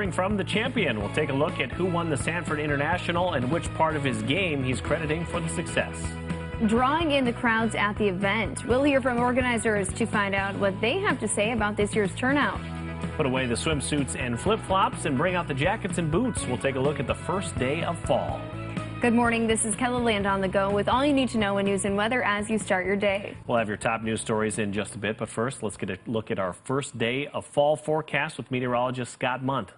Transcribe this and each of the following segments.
hearing from the champion. We'll take a look at who won the Sanford International and which part of his game he's crediting for the success. Drawing in the crowds at the event. We'll hear from organizers to find out what they have to say about this year's turnout. Put away the swimsuits and flip-flops and bring out the jackets and boots. We'll take a look at the first day of fall. Good morning. This is KELOLAND on the go with all you need to know in news and weather as you start your day. We'll have your top news stories in just a bit, but first, let's get a look at our first day of fall forecast with meteorologist Scott Munt.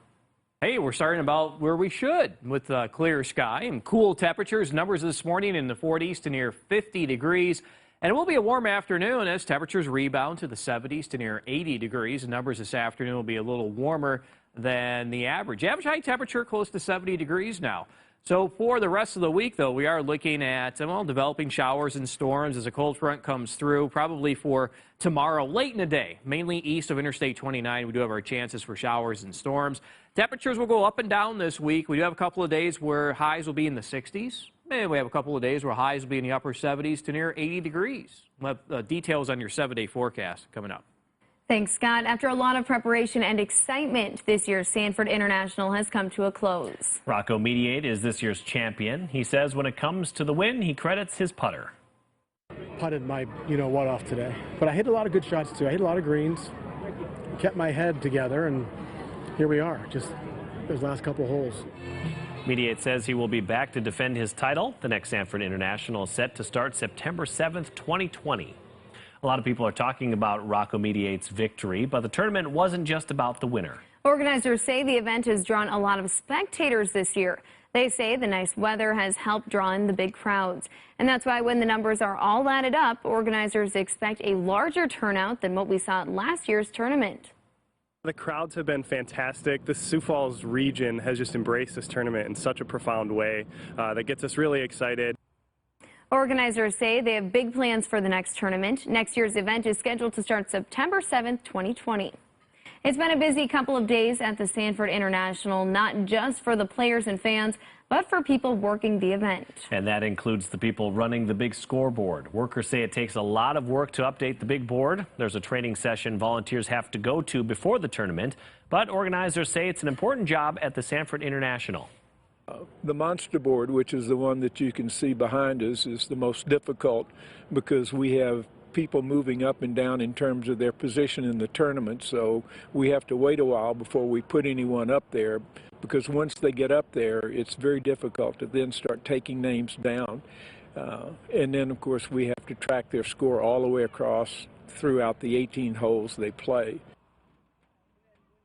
Hey, we're starting about where we should with clear sky and cool temperatures. Numbers this morning in the 40s to near 50 degrees. And it will be a warm afternoon as temperatures rebound to the 70s to near 80 degrees. And numbers this afternoon will be a little warmer than the average. Average high temperature close to 70 degrees now. So for the rest of the week, though, we are looking at, well, developing showers and storms as a cold front comes through, probably for tomorrow late in the day, mainly east of Interstate 29. We do have our chances for showers and storms. Temperatures will go up and down this week. We do have a couple of days where highs will be in the 60s. And we have a couple of days where highs will be in the upper 70s to near 80 degrees. We'll have details on your 7-day forecast coming up. Thanks, Scott. After a lot of preparation and excitement, this year's Sanford International has come to a close. Rocco Mediate is this year's champion. He says when it comes to the win, he credits his putter. Putted my you-know-what off today. But I hit a lot of good shots, too. I hit a lot of greens, kept my head together, and here we are, just those last couple holes. Mediate says he will be back to defend his title. The next Sanford International is set to start September 7th, 2020. A lot of people are talking about Rocco Mediate's victory, but the tournament wasn't just about the winner. Organizers say the event has drawn a lot of spectators this year. They say the nice weather has helped draw in the big crowds. And that's why when the numbers are all added up, organizers expect a larger turnout than what we saw at last year's tournament. The crowds have been fantastic. The Sioux Falls region has just embraced this tournament in such a profound way that gets us really excited. Organizers say they have big plans for the next tournament. Next year's event is scheduled to start September 7th, 2020. It's been a busy couple of days at the Sanford International, not just for the players and fans, but for people working the event. And that includes the people running the big scoreboard. Workers say it takes a lot of work to update the big board. There's a training session volunteers have to go to before the tournament, but organizers say it's an important job at the Sanford International. The monster board, which is the one that you can see behind us, is the most difficult because we have people moving up and down in terms of their position in the tournament. So we have to wait a while before we put anyone up there because once they get up there, it's very difficult to then start taking names down. And then, of course, we have to track their score all the way across throughout the 18 holes they play.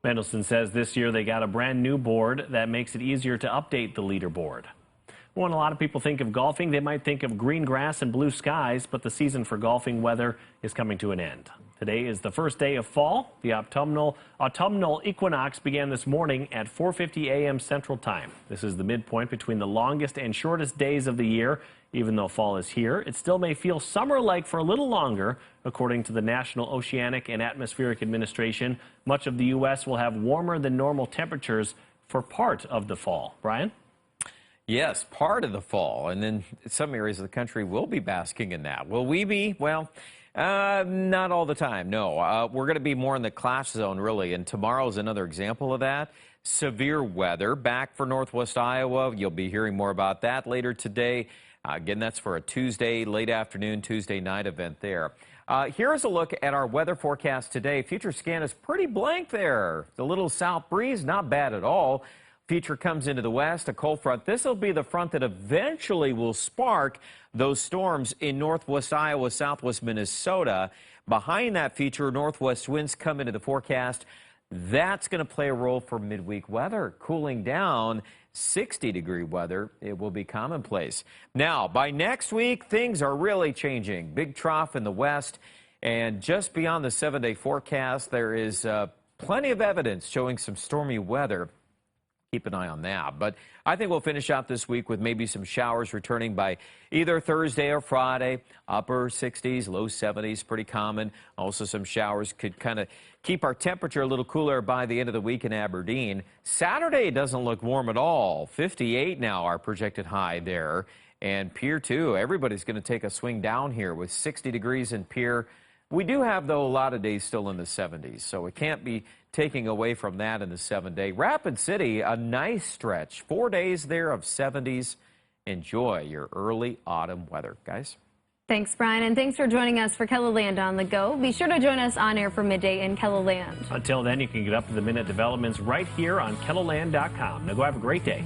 Mendelson says this year they got a brand new board that makes it easier to update the leaderboard. When a lot of people think of golfing, they might think of green grass and blue skies, but the season for golfing weather is coming to an end. Today is the first day of fall. The autumnal equinox began this morning at 4:50 a.m. Central Time. This is the midpoint between the longest and shortest days of the year. Even though fall is here, it still may feel summer-like for a little longer. According to the National Oceanic and Atmospheric Administration, much of the U.S. will have warmer than normal temperatures for part of the fall. Brian? Yes, part of the fall, and then some areas of the country will be basking in that. Will we be? Well, not all the time, no. We're going to be more in the clash zone, really, and tomorrow is another example of that. Severe weather back for northwest Iowa. You'll be hearing more about that later today. Again, that's for a Tuesday, late afternoon, Tuesday night event there. Here's a look at our weather forecast today. Future scan is pretty blank there. The little south breeze, not bad at all. Feature comes into the west, a cold front. This will be the front that eventually will spark those storms in northwest Iowa, southwest Minnesota. Behind that feature, northwest winds come into the forecast. That's going to play a role for midweek weather. Cooling down, 60-degree weather, it will be commonplace. Now, by next week, things are really changing. Big trough in the west, and just beyond the 7-day forecast, there is plenty of evidence showing some stormy weather. Keep an eye on that. But I think we'll finish out this week with maybe some showers returning by either Thursday or Friday. Upper 60s, low 70s, pretty common. Also some showers could kind of keep our temperature a little cooler by the end of the week in Aberdeen. Saturday doesn't look warm at all. 58 now, our projected high there. And Pier 2, everybody's going to take a swing down here with 60 degrees in Pier. We do have, though, a lot of days still in the 70s, so it can't be taking away from that in the 7-day. Rapid City, a nice stretch. 4 days there of 70s. Enjoy your early autumn weather, guys. Thanks, Brian, and thanks for joining us for KELOLAND on the Go. Be sure to join us on air for midday in KELOLAND. Until then, you can get up to the minute developments right here on KELOLAND.com. Now go have a great day.